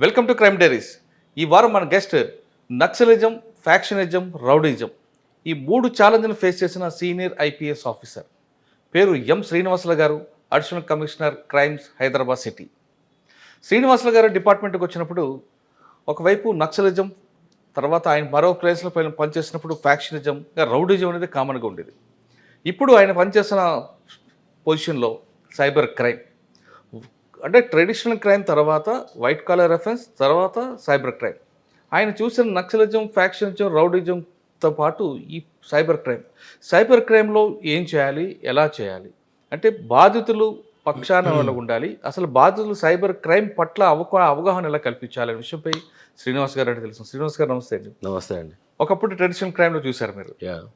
Welcome to crime diaries. ఈ వారం మన గెస్ట్ నక్సలిజం, ఫ్యాక్షనిజం, రౌడీజం ఈ మూడు ఛాలెంజ్ను ఫేస్ చేసిన సీనియర్ ఐపీఎస్ ఆఫీసర్. పేరు ఎం శ్రీనివాసులు గారు, additional commissioner crimes, Hyderabad city. Srinivasulu గారు డిపార్ట్మెంట్కి వచ్చినప్పుడు ఒకవైపు నక్సలిజం, తర్వాత ఆయన మరో ప్లేస్లో పనిచేసినప్పుడు ఫ్యాక్షనిజం, రౌడీజం అనేది కామన్గా ఉండేది. ఇప్పుడు ఆయన పనిచేసిన పొజిషన్లో సైబర్ క్రైమ్, అంటే ట్రెడిషనల్ క్రైమ్ తర్వాత వైట్ కాలర్ అఫెన్స్, తర్వాత సైబర్ క్రైమ్. ఆయన చూసిన నక్సలిజం, ఫ్యాక్షనిజం, రౌడిజంతో పాటు ఈ సైబర్ క్రైమ్లో ఏం చేయాలి, ఎలా చేయాలి, అంటే బాధితులు పక్షాన వాళ్ళు ఉండాలి, అసలు బాధితులు సైబర్ క్రైమ్ పట్ల అవగాహన ఎలా కల్పించాలి అనే విషయంపై శ్రీనివాస్ గారు అంటే తెలుసు. శ్రీనివాస్ గారు నమస్తే అండి. నమస్తే అండి. ఒకప్పుడు ట్రెడిషనల్ క్రైమ్లో చూశారు మీరు.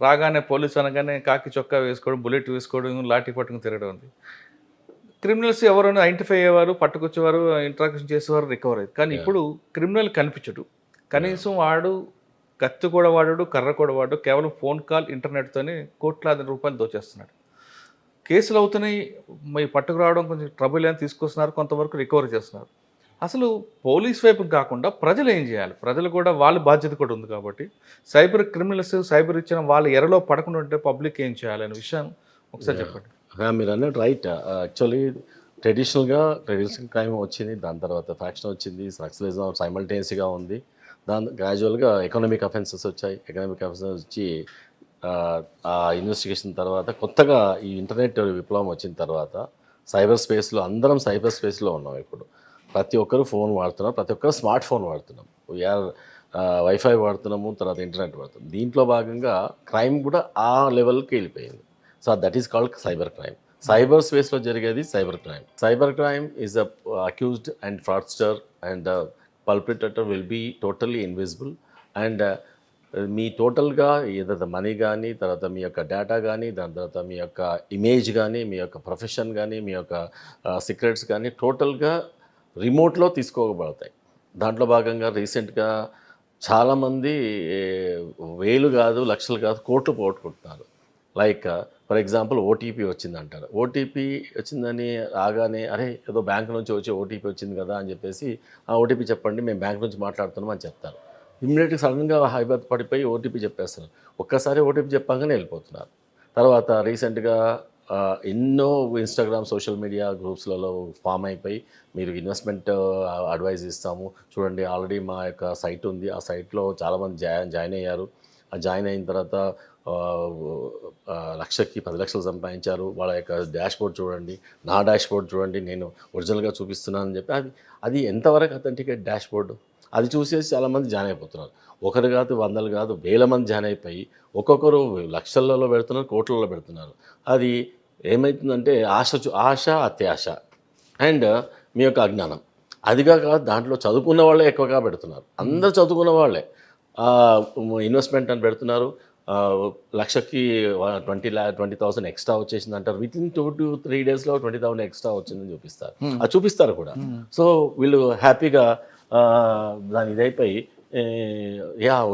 రాగానే పోలీసు అనగానే కాకి చొక్కా వేసుకోవడం, బుల్లెట్ వేసుకోవడం, లాఠీ పట్టుకుని తిరగడం ఉంది. క్రిమినల్స్ ఎవరైనా ఐడెంటిఫై అయ్యేవారు, పట్టుకొచ్చేవారు, ఇంట్రాక్షన్ చేసేవారు, రికవర్ అయ్యేది. కానీ ఇప్పుడు క్రిమినల్ కనిపించడు, కనీసం వాడు కత్తి కూడా వాడాడు, కర్ర కూడా వాడు, కేవలం ఫోన్ కాల్, ఇంటర్నెట్తోనే కోట్లాది రూపాయలు దోచేస్తున్నాడు. కేసులు అవుతున్నాయి, మీ పట్టుకురావడం కొంచెం ట్రబుల్ అని తీసుకొస్తున్నారు, కొంతవరకు రికవర్ చేస్తున్నారు. అసలు పోలీస్ వైపు కాకుండా ప్రజలు ఏం చేయాలి? ప్రజలు కూడా వాళ్ళ బాధ్యత కూడా ఉంది కాబట్టి సైబర్ క్రిమినల్స్ సైబర్ ఇచ్చిన వాళ్ళ ఎరలో పడకుండా ఉంటే పబ్లిక్ ఏం చేయాలి అనే విషయం ఒకసారి చెప్పండి. మీరు అన్నట్టు రైట్. యాక్చువల్లీ ట్రెడిషనల్ క్రైమ్ వచ్చింది, దాని తర్వాత ఫ్యాక్షన్ వచ్చింది, నక్సలిజం సైమల్టేనియస్గా ఉంది, దాని గ్రాడ్యువల్గా ఎకనామిక్ అఫెన్సెస్ వచ్చాయి. ఎకనామిక్ అఫెన్సెస్ వచ్చి ఆ ఇన్వెస్టిగేషన్ తర్వాత కొత్తగా ఈ ఇంటర్నెట్ విప్లవం వచ్చిన తర్వాత అందరం సైబర్ స్పేస్లో ఉన్నాం. ఇప్పుడు ప్రతి ఒక్కరు ఫోన్ వాడుతున్నాం, ప్రతి ఒక్కరు స్మార్ట్ ఫోన్ వాడుతున్నాం, వీఆర్ వైఫై వాడుతున్నాము, తర్వాత ఇంటర్నెట్ వాడుతున్నాం. దీంట్లో భాగంగా క్రైమ్ కూడా ఆ లెవెల్కి వెళ్ళిపోయింది. So that is called cyber crime. Cyber స్పేస్లో జరిగేది cyber crime. Cyber crime is the accused and fraudster and perpetrator will be totally invisible and మీ టోటల్గా ఏదైతే మనీ కానీ, తర్వాత మీ యొక్క డేటా కానీ, దాని తర్వాత మీ యొక్క ఇమేజ్ కానీ, మీ యొక్క ప్రొఫెషన్ కానీ, మీ యొక్క సీక్రెట్స్ కానీ టోటల్గా రిమోట్లో తీసుకోబడతాయి. దాంట్లో భాగంగా రీసెంట్గా చాలామంది వేలు కాదు, లక్షలు కాదు, కోట్లు పోగొట్టుకుంటున్నారు. లైక్ ఫర్ ఎగ్జాంపుల్ ఓటీపీ వచ్చిందంటారు. ఓటీపీ వచ్చిందని రాగానే అరే ఏదో బ్యాంక్ నుంచి వచ్చి ఓటీపీ వచ్చింది కదా అని చెప్పేసి ఆ ఓటీపీ చెప్పండి, మేము బ్యాంక్ నుంచి మాట్లాడుతున్నాం అని చెప్తారు. ఇమ్మీడియట్గా సడన్గా హైబర్ పడిపోయి ఓటీపీ చెప్పేస్తారు. ఒక్కసారి ఓటీపీ చెప్పగానే వెళ్ళిపోతున్నారు. తర్వాత రీసెంట్గా ఎన్నో ఇన్స్టాగ్రామ్ సోషల్ మీడియా గ్రూప్స్లలో ఫామ్ అయిపోయి మీరు ఇన్వెస్ట్మెంట్ అడ్వైజ్ ఇస్తాము చూడండి, ఆల్రెడీ మా యొక్క సైట్ ఉంది, ఆ సైట్లో చాలామంది జాయిన్ అయ్యారు. ఆ జాయిన్ అయిన తర్వాత లక్షకి 10 లక్షలు సంపాదించారు, వాళ్ళ యొక్క డాష్బోర్డ్ చూడండి, నా డాష్బోర్డ్ చూడండి, నేను ఒరిజినల్గా చూపిస్తున్నానని చెప్పి అది ఎంతవరకు అథెంటికేట్ డాష్బోర్డు అది చూసేసి చాలామంది జాయిన్ అయిపోతున్నారు. ఒకరు కాదు, వందలు కాదు, వేల మంది జాయిన్ అయిపోయి ఒక్కొక్కరు లక్షలలో పెడుతున్నారు, కోట్లలో పెడుతున్నారు. అది ఏమవుతుందంటే ఆశ అత్యాశ అండ్ మీ యొక్క అజ్ఞానం. అదిగా కాదు, దాంట్లో చదువుకున్న వాళ్ళే ఎక్కువగా పెడుతున్నారు. అందరూ చదువుకున్న వాళ్ళే ఇన్వెస్ట్మెంట్ అని పెడుతున్నారు. లక్షకి 20,000 ఎక్స్ట్రా వచ్చేసింది అంటారు. వితిన్ 2 to 3 డేస్లో 20,000 ఎక్స్ట్రా వచ్చిందని చూపిస్తారు. అది చూపిస్తారు కూడా. సో వీళ్ళు హ్యాపీగా దాని ఇదైపోయి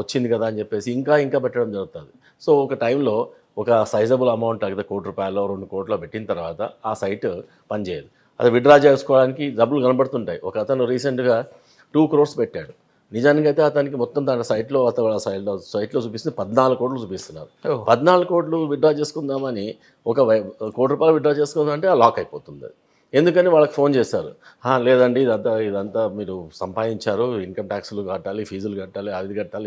వచ్చింది కదా అని చెప్పేసి ఇంకా పెట్టడం జరుగుతుంది. సో ఒక టైంలో ఒక సైజబుల్ అమౌంట్ అయితే ₹1 కోట్లు 2 కోట్లు పెట్టిన తర్వాత ఆ సైట్ పనిచేయదు. అది విత్డ్రా చేసుకోవడానికి డబ్బులు కనబడుతుంటాయి. ఒక అతను రీసెంట్గా 2 crores పెట్టాడు. నిజానికి అయితే అతనికి మొత్తం తన సైట్లో చూపిస్తుంది 14 కోట్లు చూపిస్తున్నారు. 14 కోట్లు విత్డ్రా చేసుకుందామని ఒక ₹1 కోటి విత్డ్రా చేసుకుందామంటే ఆ లాక్ అయిపోతుంది. ఎందుకని వాళ్ళకి ఫోన్ చేస్తారు, లేదండి ఇదంతా మీరు సంపాదించారు, ఇన్కమ్ ట్యాక్స్లు కట్టాలి, ఫీజులు కట్టాలి,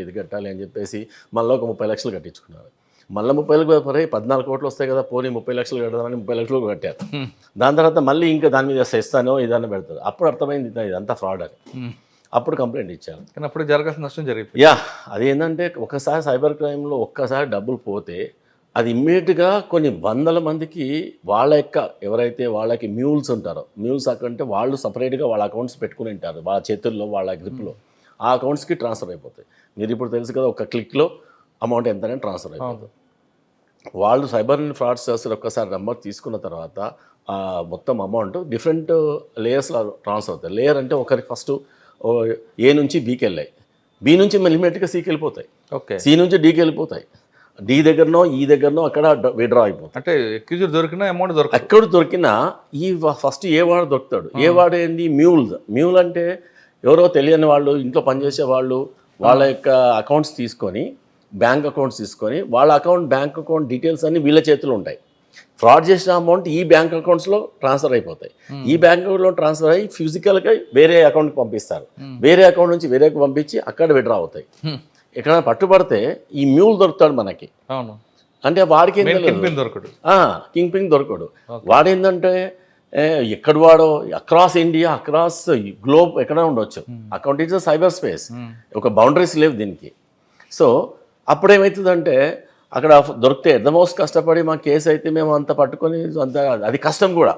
ఇది కట్టాలి అని చెప్పేసి మళ్ళీ ఒక 30 లక్షలు కట్టించుకున్నారు. మళ్ళీ 14 కోట్లు వస్తాయి కదా, పోనీ 30 లక్షలు కడదామని 30 లక్షలు కట్టారు. దాని తర్వాత మళ్ళీ ఇంకా దాని మీద ఇస్తానో ఇదాన్ని పెడతారు. అప్పుడు అర్థమైంది ఇదంతా ఫ్రాడ్ అని. అప్పుడు కంప్లైంట్ ఇచ్చారు. కానీ అప్పుడు జరగాల్సిన నష్టం జరిగింది. అది ఏంటంటే ఒకసారి సైబర్ క్రైమ్లో ఒక్కసారి డబ్బులు పోతే అది ఇమ్మీడియట్గా కొన్ని వందల మందికి వాళ్ళ యొక్క ఎవరైతే వాళ్ళకి మ్యూల్స్ ఉంటారో, మ్యూల్స్ అంటే వాళ్ళు సపరేట్గా వాళ్ళ అకౌంట్స్ పెట్టుకుని ఉంటారు, వాళ్ళ చేతుల్లో వాళ్ళ గ్రిప్లో ఆ అకౌంట్స్కి ట్రాన్స్ఫర్ అయిపోతాయి. మీరు ఇప్పుడు తెలుసు కదా, ఒక క్లిక్లో అమౌంట్ ఎంతనే ట్రాన్స్ఫర్ అయిపోతుంది. వాళ్ళు సైబర్ ఫ్రాడ్స్ చేస్తారు. ఒక్కసారి నెంబర్ తీసుకున్న తర్వాత మొత్తం అమౌంట్ డిఫరెంట్ లేయర్స్లో ట్రాన్స్ఫర్ అవుతాయి. లేయర్ అంటే ఒకరికి ఫస్ట్ ఏ నుంచి బీకి వెళ్ళాయి, బి నుంచి ఇమ్మీడియట్గా సికి వెళ్ళిపోతాయి, సి నుంచి డీకి వెళ్ళిపోతాయి, డి దగ్గరనో ఈ దగ్గరనో అక్కడ విడ్రా అయిపోతుంది. అంటే ఎక్యూజర్ దొరికినా అమౌంట్ ఎక్కడ దొరికినా ఈ ఫస్ట్ ఏ వాడు దొరుకుతాడు. ఏ వాడు ఏంది మ్యూల్ అంటే ఎవరో తెలియని వాళ్ళు ఇంట్లో పనిచేసే వాళ్ళు వాళ్ళ యొక్క అకౌంట్స్ తీసుకొని బ్యాంక్ అకౌంట్స్ తీసుకొని వాళ్ళ బ్యాంక్ అకౌంట్ డీటెయిల్స్ అన్ని వీళ్ళ చేతిలో ఉంటాయి. ఫ్రాడ్ చేసిన అమౌంట్ ఈ బ్యాంక్ అకౌంట్స్లో ట్రాన్స్ఫర్ అయిపోతాయి. ఈ బ్యాంక్ అకౌంట్లో ట్రాన్స్ఫర్ అయ్యి ఫిజికల్గా వేరే అకౌంట్కి పంపిస్తారు. వేరే అకౌంట్ నుంచి వేరేకి పంపించి అక్కడ విడ్రా అవుతాయి. ఎక్కడైనా పట్టుబడితే ఈ మ్యూల్ దొరుకుతాడు మనకి. అవును, అంటే వాడికి దొరకడు, కింగ్ పింగ్ దొరకడు. వాడేంటంటే ఎక్కడ వాడో అక్రాస్ ఇండియా అక్రాస్ గ్లోబ్ ఎక్కడ ఉండొచ్చు. అకౌంట్ ఇస్ సైబర్ స్పేస్, ఒక బౌండరీస్ లేవు దీనికి. సో అప్పుడు ఏమవుతుందంటే అక్కడ దొరికితే ఎట్ ద మోస్ట్ కష్టపడి మా కేసు అయితే మేము అంత పట్టుకొని అంత అది కష్టం కూడా.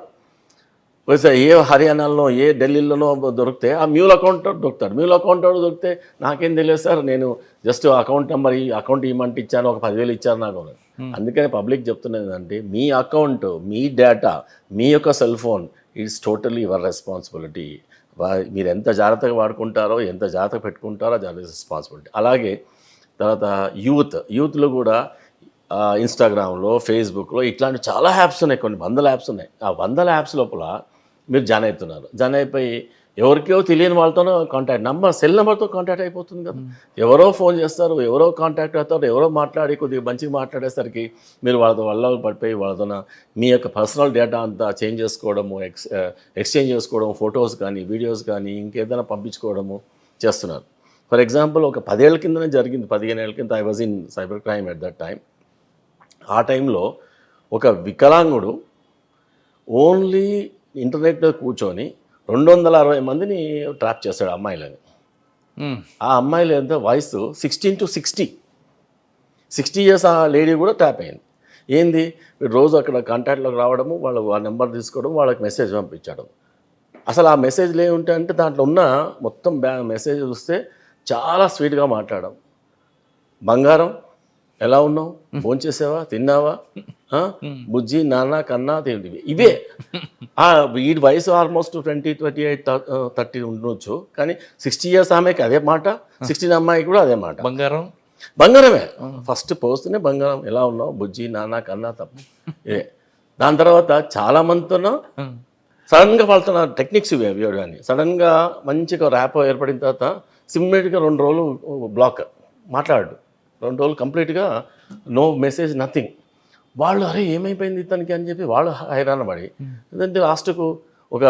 ఏ హర్యానాలో ఏ ఢిల్లీలోనో దొరికితే ఆ మ్యూల్ అకౌంట్ దొరుకుతాడు. మ్యూల్ అకౌంట్ దొరికితే నాకేం తెలియదు సార్, నేను జస్ట్ అకౌంట్ నెంబర్ ఈ అకౌంట్ ఇవ్వమంటే ఇచ్చాను, ఒక 10,000 ఇచ్చారు నాకు. అందుకని పబ్లిక్ చెప్తున్నది ఏంటంటే మీ అకౌంట్, మీ డేటా, మీ యొక్క cell phone it's totally your responsibility. మీరు ఎంత జాగ్రత్తగా వాడుకుంటారో, ఎంత జాగ్రత్తగా పెట్టుకుంటారో అది రెస్పాన్సిబిలిటీ. అలాగే తర్వాత యూత్లో కూడా ఇన్స్టాగ్రామ్లో, ఫేస్బుక్లో ఇట్లాంటి చాలా యాప్స్ ఉన్నాయి, కొన్ని 100 యాప్స్ ఉన్నాయి. ఆ 100 యాప్స్ లోపల మీరు జాయిన్ అవుతున్నారు. జాయిన్ అయిపోయి ఎవరికో తెలియని వాళ్ళతోనో కాంటాక్ట్ నెంబర్, సెల్ నెంబర్తో కాంటాక్ట్ అయిపోతుంది కదా. ఎవరో ఫోన్ చేస్తారు, ఎవరో కాంటాక్ట్ అవుతారు, ఎవరో మాట్లాడి కొద్దిగా మంచిగా మాట్లాడేసరికి మీరు వాళ్ళ పడిపోయి వాళ్ళతో మీ యొక్క పర్సనల్ డేటా అంతా చేంజ్ చేసుకోవడము, ఎక్స్చేంజ్ చేసుకోవడం, ఫొటోస్ కానీ వీడియోస్ కానీ ఇంకేదైనా పంపించుకోవడము చేస్తున్నారు. ఫర్ ఎగ్జాంపుల్ ఒక 10 ఏళ్ళ కిందనే జరిగింది, 15 ఏళ్ళ కింద I was in cyber crime at that time. ఆ టైంలో ఒక వికలాంగుడు ఓన్లీ ఇంటర్నెట్లో కూర్చొని 260 మందిని ట్రాప్ చేశాడు అమ్మాయిలని. ఆ అమ్మాయిలు ఎంత వయసు 16 to 60 ఇయర్స్ ఆ లేడీ కూడా ట్రాప్ అయింది. ఏంది రోజు అక్కడ కాంటాక్ట్లోకి రావడము, వాళ్ళు ఆ నెంబర్ తీసుకోవడం, వాళ్ళకి మెసేజ్ పంపించడం. అసలు ఆ మెసేజ్లు ఏముంటాయంటే దాంట్లో ఉన్న మొత్తం మెసేజ్ చూస్తే చాలా స్వీట్గా మాట్లాడడం. బంగారం ఎలా ఉన్నావు, భోంచేసావా, తిన్నావా, బుజ్జి, నాన్న, కన్నా, తింటివి, ఇవే. వీడి వయసు ఆల్మోస్ట్ 20, 28, 30 ఉండొచ్చు, కానీ 60 ఇయర్స్ ఆమెకి అదే మాట, 16 అమ్మాయికి కూడా అదే మాట. బంగారమే ఫస్ట్ పోస్తూనే బంగారం, ఎలా ఉన్నావు బుజ్జి, నాన్న, కన్నా, తప్పు ఇదే. దాని తర్వాత చాలా మందితోనో సడన్గా వాళ్ళతో టెక్నిక్స్ ఇవి కానీ సడన్గా మంచిగా ర్యాప్ ఏర్పడిన తర్వాత సిమ్మేట్గా 2 రోజులు బ్లాక్, మాట్లాడు 2 రోజులు కంప్లీట్గా నో మెసేజ్, నథింగ్. వాళ్ళు అరే ఏమైపోయింది ఇతనికి అని చెప్పి వాళ్ళు హైరాణ పడి ఎందుకంటే లాస్ట్కు ఒక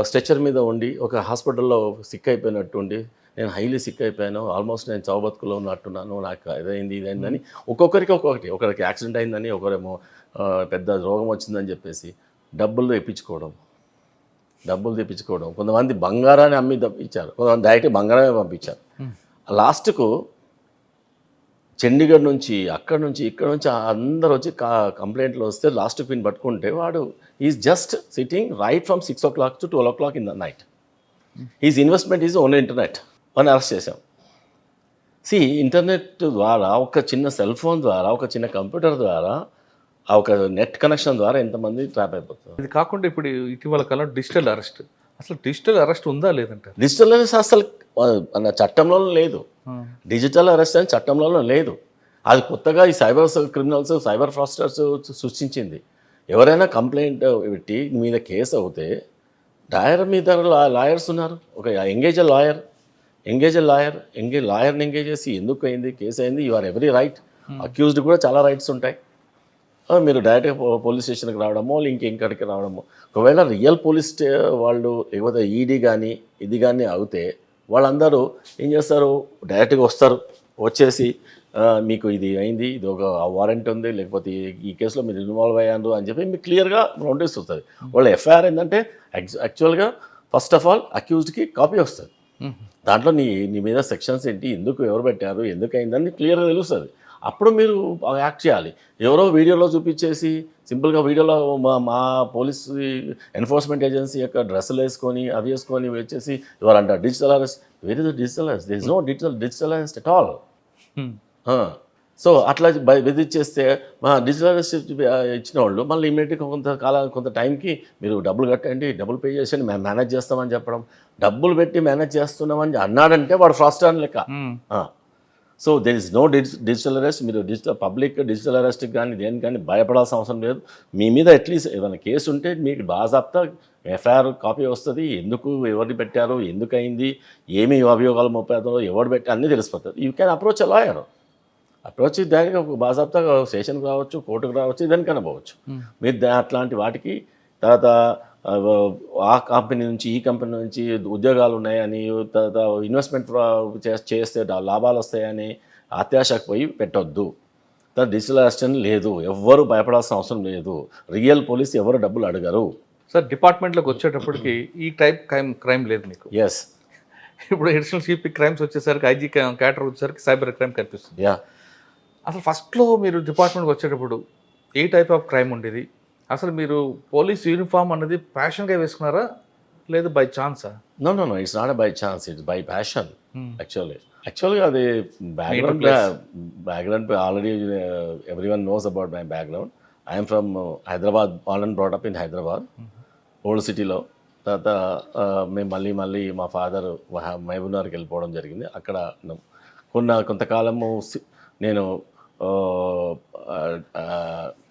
స్ట్రెచర్ మీద ఉండి ఒక హాస్పిటల్లో సిక్ అయిపోయినట్టు ఉండి, నేను హైలీ సిక్ అయిపోయాను, ఆల్మోస్ట్ నేను చావు బతుకులో ఉన్నట్టున్నాను, నాకు ఇదైందని ఒక్కొక్కరికి ఒకరికి యాక్సిడెంట్ అయిందని, ఒకరేమో పెద్ద రోగం వచ్చిందని చెప్పేసి డబ్బులు తెప్పించుకోవడం. కొంతమంది బంగారాన్ని అమ్మి తప్పించారు, కొంతమంది డైరెక్ట్ బంగారమే పంపించారు. లాస్ట్కు చండీగఢ్ నుంచి ఇక్కడ నుంచి అందరు వచ్చి కంప్లైంట్లు వస్తే లాస్ట్ పిన్ పట్టుకుంటే వాడు is just sitting right from 6 o'clock to 12 o'clock in the night. Is investment is only internet. అని అరెస్ట్ చేశాం. ఇంటర్నెట్ ద్వారా, ఒక చిన్న సెల్ ఫోన్ ద్వారా, ఒక చిన్న కంప్యూటర్ ద్వారా, ఒక నెట్ కనెక్షన్ ద్వారా ఎంతమంది ట్రాప్ అయిపోతారు. ఇది కాకుండా ఇప్పుడు ఇటీవల కాలం డిజిటల్ అరెస్ట్, అసలు డిజిటల్ అరెస్ట్ ఉందా లేదంటే? డిజిటల్ అరెస్ట్ అసలు మన చట్టంలో లేదు. డిజిటల్ అరెస్ట్ అని చట్టంలో లేదు. అది కొత్తగా ఈ సైబర్ క్రిమినల్స్, సైబర్ ఫ్రాస్టర్స్ సృష్టించింది. ఎవరైనా కంప్లైంట్ పెట్టి మీద కేసు అవుతే మీ దగ్గర లాయర్స్ ఉన్నారు. ఒక లాయర్ని ఎంగేజ్ చేసి ఎందుకు అయింది, కేసు అయింది, you or every right. Accused కూడా చాలా రైట్స్ ఉంటాయి. మీరు డైరెక్ట్గా పోలీస్ స్టేషన్కి రావడమో ఇంకెక్కడికి రావడమో. ఒకవేళ రియల్ పోలీస్ వాళ్ళు లేకపోతే ఈడీ కానీ ఇది కానీ అవుతే వాళ్ళందరూ ఏం చేస్తారు, డైరెక్ట్గా వస్తారు, వచ్చేసి మీకు ఇది అయింది, ఇది ఒక వారెంట్ ఉంది, లేకపోతే ఈ కేసులో మీరు ఇన్వాల్వ్ అయ్యారు అని చెప్పి మీకు క్లియర్గా నోటీస్ వస్తుంది. వాళ్ళ ఎఫ్ఐఆర్ ఏంటంటే యాక్చువల్గా ఫస్ట్ ఆఫ్ ఆల్ అక్యూజ్డ్కి కాపీ వస్తుంది. దాంట్లో నీ మీద సెక్షన్స్ ఏంటి, ఎందుకు ఎవరు పెట్టారు, ఎందుకు అయిందని క్లియర్గా తెలుస్తుంది. అప్పుడు మీరు యాక్ట్ చేయాలి. ఎవరో వీడియోలో చూపించేసి సింపుల్గా వీడియోలో మా పోలీస్ ఎన్ఫోర్స్మెంట్ ఏజెన్సీ యొక్క డ్రెస్సులు వేసుకొని అవి వేసుకొని వచ్చేసి ఇవాళంట digital arrest. Where is the digital arrest? There is no digital arrest at all. So అట్లా బెదిరిచ్చేస్తే మా డిజిటల్ అరెస్ట్ ఇచ్చిన వాళ్ళు మళ్ళీ ఇమీడియట్గా కొంత టైంకి మీరు డబ్బులు కట్టండి, డబ్బులు పే చేసండి, మేము మేనేజ్ చేస్తామని చెప్పడం. డబ్బులు పెట్టి మేనేజ్ చేస్తున్నామని అన్నాడంటే వాడు ఫ్రాస్టర్ అని లెక్క. So there is no digital arrest. మీరు డిజిటల్ అరెస్ట్కి కానీ దేనికి కానీ భయపడాల్సిన అవసరం లేదు. మీ మీద అట్లీస్ట్ ఏదైనా కేసు ఉంటే మీకు బాజాప్తా ఎఫ్ఐఆర్ కాపీ వస్తుంది. ఎందుకు ఎవరిని పెట్టారు, ఎందుకు అయింది, ఏమి అభియోగాలు మోపారో, ఎవరు పెట్టి అన్నీ తెలిసిపోతుంది. You can approach a lawyer. Approach దానికి ఒక బాజాప్తా స్టేషన్కి రావచ్చు, కోర్టుకు రావచ్చు, దానికైనా పోవచ్చు. మీరు అట్లాంటి వాటికి తర్వాత ఆ కంపెనీ నుంచి ఈ కంపెనీ నుంచి ఉద్యోగాలు ఉన్నాయని, తర్వాత ఇన్వెస్ట్మెంట్ చేస్తే లాభాలు వస్తాయని అత్యాశకు పోయి పెట్టొద్దు. తర్వాత డిజిటల్ అరెస్ట్ లేదు, ఎవ్వరు భయపడాల్సిన అవసరం లేదు. రియల్ పోలీస్ ఎవరు డబ్బులు అడగరు. సార్ డిపార్ట్మెంట్లోకి వచ్చేటప్పటికి ఈ టైప్ క్రైమ్ లేదు మీకు. ఎస్. ఇప్పుడు అడిషనల్ సిపి క్రైమ్స్ వచ్చేసరికి, ఐజీ క్యాటర్ వచ్చేసరికి సైబర్ క్రైమ్ కనిపిస్తుంది. యా. అసలు ఫస్ట్లో మీరు డిపార్ట్మెంట్కి వచ్చేటప్పుడు ఏ టైప్ ఆఫ్ క్రైమ్ ఉండేది? అసలు మీరు పోలీస్ యూనిఫామ్ అన్నది ప్యాషన్గా వేసుకున్నారా లేదు బై ఛాన్సా? No, it's not by chance, it's by passion. యాక్చువల్గా అది background already everyone knows about my background. I'm from Hyderabad, born and brought up in Hyderabad, old సిటీలో. తర్వాత మేము మళ్ళీ మా ఫాదర్ మహబూబ్నగర్కి వెళ్ళిపోవడం జరిగింది. అక్కడ కొంతకాలము నేను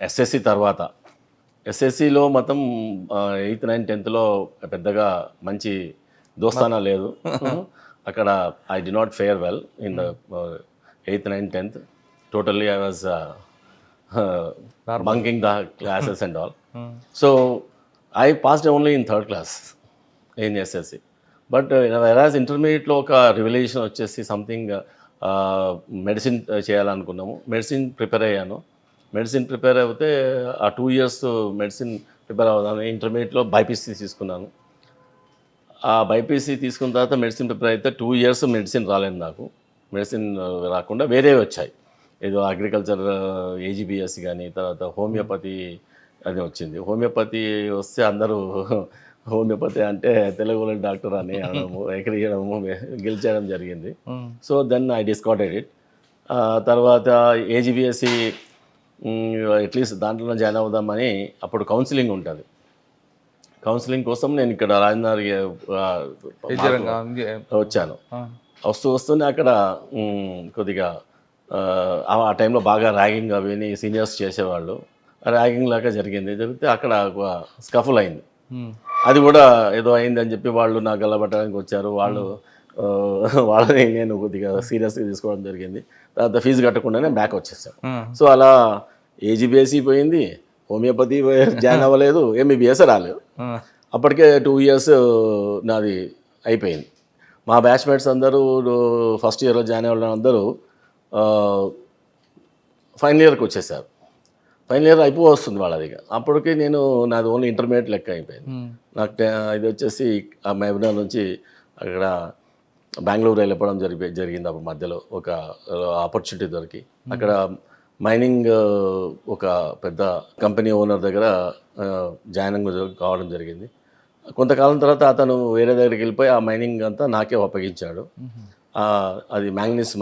ఎస్ఎస్సి తర్వాత, ఎస్ఎస్సిలో మొత్తం 8th, 9th, 10th పెద్దగా మంచి దోస్తానా లేదు. అక్కడ I did not fair well in the 8th, 9th, 10th. Totally I was bunking the classes and all. So I passed only in 3rd class in SSC. But whereas intermediate లో ఒక revolution వచ్చేసి something medicine చేయాలనుకున్నాము. Medicine prepare అయ్యాను. Medicine prepare అయితే ఆ 2 years medicine prepare అవుతాను. ఇంటర్మీడియట్లో BiPC తీసుకున్నాను. ఆ బైపీసీ తీసుకున్న తర్వాత మెడిసిన్ ప్రిపేర్ అయితే 2 years మెడిసిన్ రాలేదు నాకు. మెడిసిన్ రాకుండా వేరేవి వచ్చాయి. ఏదో అగ్రికల్చర్ ఏజీబీఎస్ కానీ, తర్వాత హోమియోపతి అది వచ్చింది. హోమియోపతి వస్తే అందరూ హోమియోపతి అంటే తెలుగులో డాక్టర్ అని అనడము, ఎక్కడియడము, గెలిచేయడం జరిగింది. So then I discarded it. తర్వాత ఏజీబీఎస్సి అట్లీస్ట్ దాంట్లో జాయిన్ అవుదామని అప్పుడు కౌన్సిలింగ్ ఉంటుంది. కౌన్సిలింగ్ కోసం నేను ఇక్కడ రాజనగర్ వచ్చాను. వస్తూనే అక్కడ కొద్దిగా ఆ టైంలో బాగా ర్యాగింగ్ అవి సీనియర్స్ చేసేవాళ్ళు. ర్యాగింగ్ లాగా జరిగితే అక్కడ ఒక స్కఫుల్ అయింది. అది కూడా ఏదో అయింది అని చెప్పి వాళ్ళు నాకు గల్లబట్టడానికి వచ్చారు. వాళ్ళని నేను కొద్దిగా సీరియస్గా తీసుకోవడం జరిగింది. తర్వాత ఫీజు కట్టకుండానే బ్యాక్ వచ్చేసాను. సో అలా ఏజీబీఎస్సీ పోయింది, హోమియోపతి జాయిన్ అవ్వలేదు, ఎంబీబీఎస్ రాలేదు. అప్పటికే 2 years నాది అయిపోయింది. మా బ్యాచ్మేట్స్ అందరూ ఫస్ట్ ఇయర్లో జాయిన్ అవ్వడం అందరూ ఫైనల్ ఇయర్కి వచ్చేసారు. ఫైనల్ ఇయర్ వస్తుంది వాళ్ళది. అప్పటికి నాది ఓన్లీ ఇంటర్మీడియట్ లెక్క అయిపోయింది. నాకు ఇది వచ్చేసి ఆ మహబూబ్నగర్ నుంచి అక్కడ బెంగళూరు వెళ్ళిపోవడం జరిగింది. అప్పుడు మధ్యలో ఒక ఆపర్చునిటీ దొరికి అక్కడ మైనింగ్ ఒక పెద్ద కంపెనీ ఓనర్ దగ్గర జాయిన్ కావడం జరిగింది. కొంతకాలం తర్వాత అతను వేరే దగ్గరికి వెళ్ళిపోయి ఆ మైనింగ్ అంతా నాకే అప్పగించాడు. అది మ్యాంగనీస్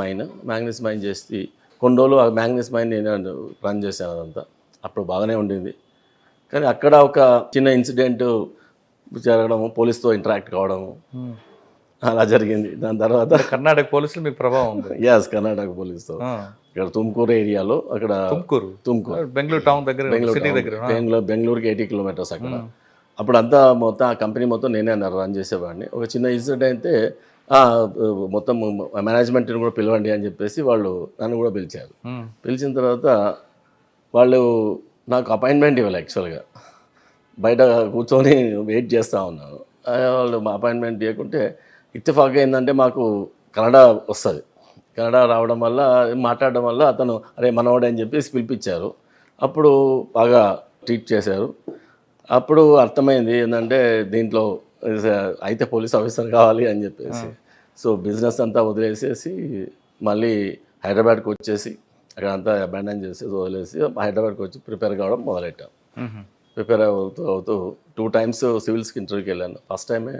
మైన్ చేసి కొన్ని రోజులు ఆ మ్యాంగనీస్ మైన్ నేను రన్ చేశాను. అదంతా అప్పుడు బాగానే ఉండింది. కానీ అక్కడ ఒక చిన్న ఇన్సిడెంట్ జరగడము, పోలీస్తో ఇంటరాక్ట్ కావడము అలా జరిగింది. దాని తర్వాత కర్ణాటక పోలీసులు మీకు ప్రభావం ఉంది? ఎస్, కర్ణాటక పోలీస్తో ఇక్కడ తుమ్కూరు ఏరియాలో, అక్కడ తుమ్కూరు బెంగళూరు టౌన్ దగ్గర, బెంగళూరుకి 80 kilometers అక్కడ. అప్పుడు అంతా మొత్తం ఆ కంపెనీ మొత్తం నేనే రన్ చేసేవాడిని. ఒక చిన్న ఇన్సిడెంట్ అయితే మొత్తం మేనేజ్మెంట్ని కూడా పిలవండి అని చెప్పేసి వాళ్ళు నన్ను కూడా పిలిచారు. పిలిచిన తర్వాత వాళ్ళు నాకు అపాయింట్మెంట్ ఇవ్వాలి. యాక్చువల్గా బయట కూర్చొని వెయిట్ చేస్తూ ఉన్నాను. వాళ్ళు మా అపాయింట్మెంట్ ఇవ్వకుంటే ఇత్తిఫాక్ ఏంటంటే మాకు కన్నడ వస్తుంది. కన్నడ రావడం వల్ల, మాట్లాడడం వల్ల అతను అరే మనవాడే అని చెప్పేసి పిలిపించారు. అప్పుడు బాగా ట్రీట్ చేశారు. అప్పుడు అర్థమైంది ఏంటంటే దీంట్లో అయితే పోలీస్ ఆఫీసర్ కావాలి అని చెప్పేసి. సో బిజినెస్ అంతా వదిలేసేసి మళ్ళీ హైదరాబాద్కి వచ్చేసి అక్కడ అంతా అబాండన్ చేసి వదిలేసి హైదరాబాద్కి వచ్చి ప్రిపేర్ కావడం మొదలెట్టాం. ప్రిపేర్ అవుతూ 2 times సివిల్స్కి ఇంటర్వ్యూకి వెళ్ళాను. ఫస్ట్ టైమే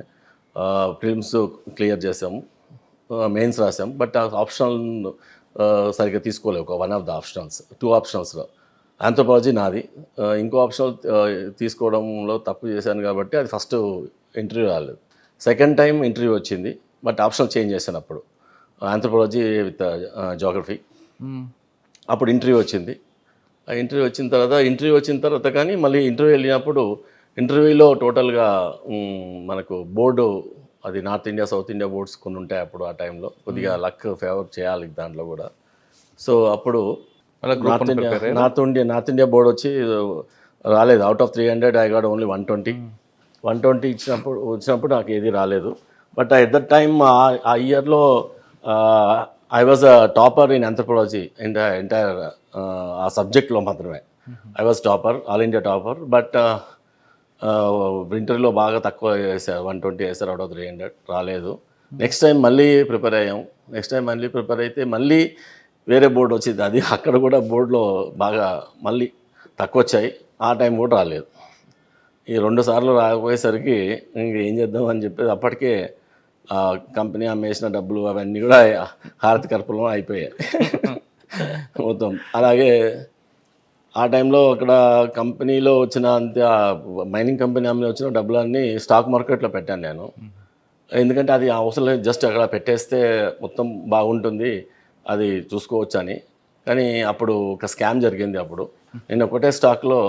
ఫిల్మ్స్ క్లియర్ చేసాము, మెయిన్స్ రాసాం. బట్ ఆ ఆప్షనల్ సరిగ్గా తీసుకోలేవు. ఒక 1 of the optionals, 2 optionalsలో ఆంథ్రోపాలజీ నాది. ఇంకో ఆప్షనల్ తీసుకోవడంలో తప్పు చేశాను కాబట్టి అది ఫస్ట్ ఇంటర్వ్యూ రాలేదు. సెకండ్ టైం ఇంటర్వ్యూ వచ్చింది, బట్ ఆప్షనల్ చేంజ్ చేశాను. అప్పుడు ఆంథ్రోపాలజీ విత్ జోగ్రఫీ. అప్పుడు ఇంటర్వ్యూ వచ్చింది. ఆ ఇంటర్వ్యూ వచ్చిన తర్వాత కానీ మళ్ళీ ఇంటర్వ్యూ వెళ్ళినప్పుడు ఇంటర్వ్యూలో టోటల్గా మనకు బోర్డు అది north India south India boards కొన్ని ఉంటాయి అప్పుడు ఆ టైంలో కొద్దిగా లక్ ఫేవర్ చేయాలి దాంట్లో కూడా. సో అప్పుడు నార్త్ ఇండియా బోర్డు వచ్చి రాలేదు. Out of 300 I got only 120 వచ్చినప్పుడు నాకు ఏది రాలేదు. బట్ ఎట్ దట్ టైమ్ ఆ ఇయర్లో I was a topper in anthropology entire ఆ సబ్జెక్ట్లో మాత్రమే. I was topper, all India topper. But ఇంటర్వ్యూలో బాగా తక్కువ వేసారు, 120 వేసారు అవుట్ ఆఫ్ 300, రాలేదు. నెక్స్ట్ టైం మళ్ళీ ప్రిపేర్ అయ్యాం. అయితే మళ్ళీ వేరే బోర్డు వచ్చింది. అది అక్కడ కూడా బోర్డులో బాగా మళ్ళీ తక్కువ వచ్చాయి. ఆ టైం కూడా రాలేదు. ఈ 2 సార్లు రాకపోయేసరికి ఇంకేం చేద్దాం అని చెప్పి అప్పటికే కంపెనీ అమ్మేసిన డబ్బులు అవన్నీ కూడా హారతి కర్పూరం అయిపోయాయి మొత్తం. అలాగే ఆ టైంలో అక్కడ కంపెనీలో వచ్చిన మైనింగ్ కంపెనీ అమ్మి వచ్చిన డబ్బులన్నీ స్టాక్ మార్కెట్లో పెట్టాను నేను. ఎందుకంటే అది అవసరం లేదు, జస్ట్ అక్కడ పెట్టేస్తే మొత్తం బాగుంటుంది, అది చూసుకోవచ్చు అని. కానీ అప్పుడు ఒక స్కామ్ జరిగింది. అప్పుడు నేను ఒకటే స్టాక్లో